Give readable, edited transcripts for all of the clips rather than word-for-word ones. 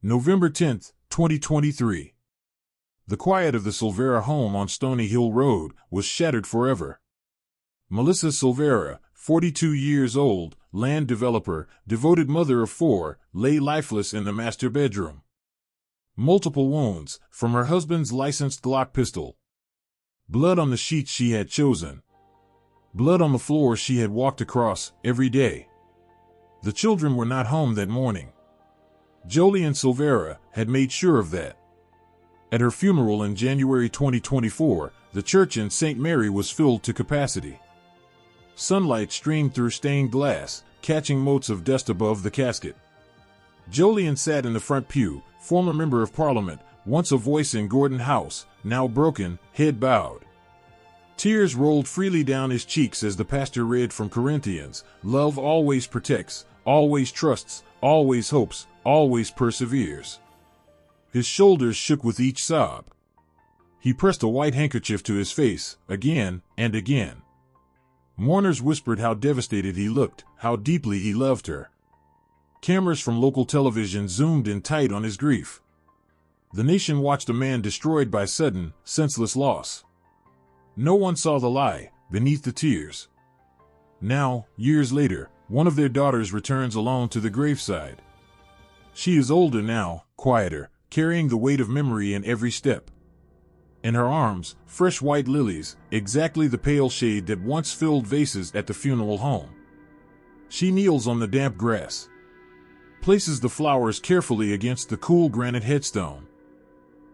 November 10, 2023. The quiet of the Silvera home on Stony Hill Road was shattered forever. Melissa Silvera, 42 years old, land developer, devoted mother of four, lay lifeless in the master bedroom. Multiple wounds from her husband's licensed Glock pistol. Blood on the sheets she had chosen. Blood on the floor she had walked across every day. The children were not home that morning. Jolene Silvera had made sure of that. At her funeral in January 2024, the church in St. Mary was filled to capacity. Sunlight streamed through stained glass, catching motes of dust above the casket. Jolene sat in the front pew, former member of Parliament, once a voice in Gordon House, now broken, head bowed. Tears rolled freely down his cheeks as the pastor read from Corinthians, "Love always protects, always trusts, always hopes, always perseveres." His shoulders shook with each sob. He pressed a white handkerchief to his face, again and again. Mourners whispered how devastated he looked, how deeply he loved her. Cameras from local television zoomed in tight on his grief. The nation watched a man destroyed by sudden, senseless loss. No one saw the lie, beneath the tears. Now, years later, one of their daughters returns alone to the graveside. She is older now, quieter, carrying the weight of memory in every step. In her arms, fresh white lilies, exactly the pale shade that once filled vases at the funeral home. She kneels on the damp grass, places the flowers carefully against the cool granite headstone.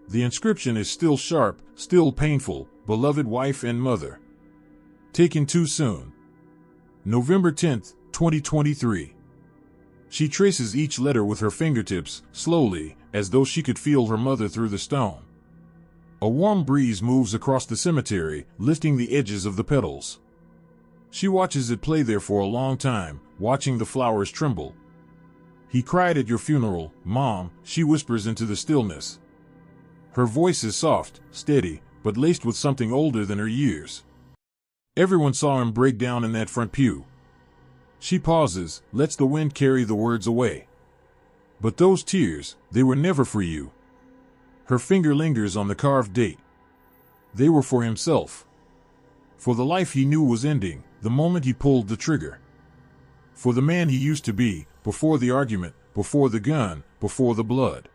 The inscription is still sharp, still painful, beloved wife and mother. Taken too soon. November 10, 2023. She traces each letter with her fingertips, slowly, as though she could feel her mother through the stone. A warm breeze moves across the cemetery, lifting the edges of the petals. She watches it play there for a long time, watching the flowers tremble. "He cried at your funeral, Mom," she whispers into the stillness. Her voice is soft, steady, but laced with something older than her years. Everyone saw him break down in that front pew. She pauses, lets the wind carry the words away. "But those tears, they were never for you." Her finger lingers on the carved date. They were for himself. For the life he knew was ending, the moment he pulled the trigger. For the man he used to be, before the argument, before the gun, before the blood.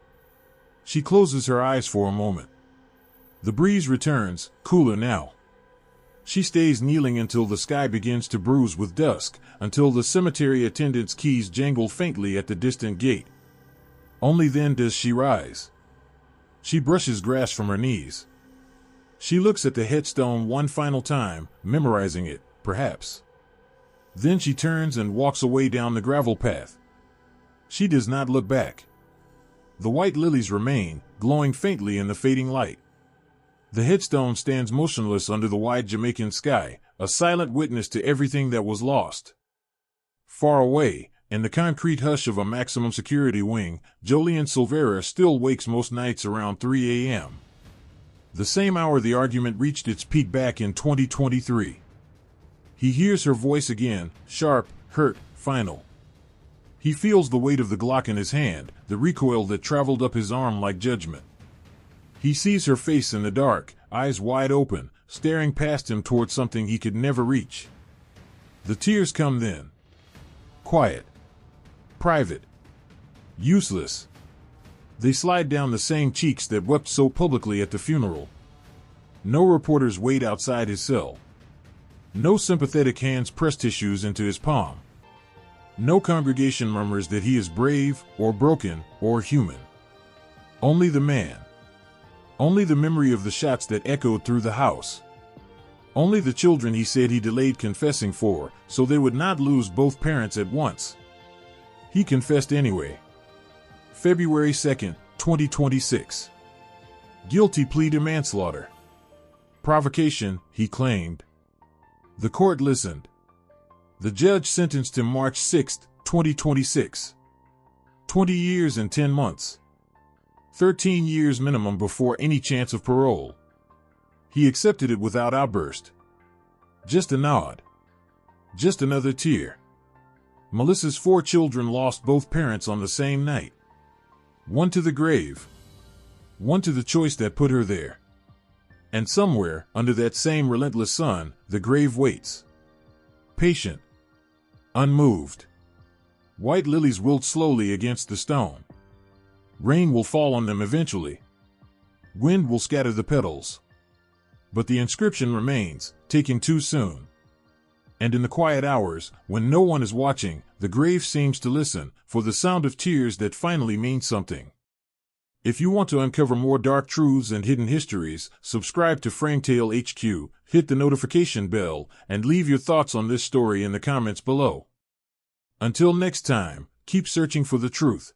She closes her eyes for a moment. The breeze returns, cooler now. She stays kneeling until the sky begins to bruise with dusk, until the cemetery attendant's keys jangle faintly at the distant gate. Only then does she rise. She brushes grass from her knees. She looks at the headstone one final time, memorizing it, perhaps. Then she turns and walks away down the gravel path. She does not look back. The white lilies remain, glowing faintly in the fading light. The headstone stands motionless under the wide Jamaican sky, a silent witness to everything that was lost. Far away, in the concrete hush of a maximum security wing, Jolene Silvera still wakes most nights around 3 a.m. The same hour the argument reached its peak back in 2023. He hears her voice again, sharp, hurt, final. He feels the weight of the Glock in his hand, the recoil that traveled up his arm like judgment. He sees her face in the dark, eyes wide open, staring past him toward something he could never reach. The tears come then. Quiet. Private. Useless. They slide down the same cheeks that wept so publicly at the funeral. No reporters wait outside his cell. No sympathetic hands press tissues into his palm. No congregation murmurs that he is brave, or broken, or human. Only the man. Only the memory of the shots that echoed through the house. Only the children he said he delayed confessing for, so they would not lose both parents at once. He confessed anyway. February 2, 2026. Guilty plea to manslaughter. Provocation, he claimed. The court listened. The judge sentenced him March 6, 2026. 20 years and 10 months. 13 years minimum before any chance of parole. He accepted it without outburst. Just a nod. Just another tear. Melissa's 4 children lost both parents on the same night. One to the grave. One to the choice that put her there. And somewhere, under that same relentless sun, the grave waits. Patient. Unmoved. White lilies wilt slowly against the stone. Rain will fall on them eventually. Wind will scatter the petals. But the inscription remains, taken too soon. And in the quiet hours, when no one is watching, the grave seems to listen for the sound of tears that finally means something. If you want to uncover more dark truths and hidden histories, subscribe to Frametale HQ, hit the notification bell, and leave your thoughts on this story in the comments below. Until next time, keep searching for the truth.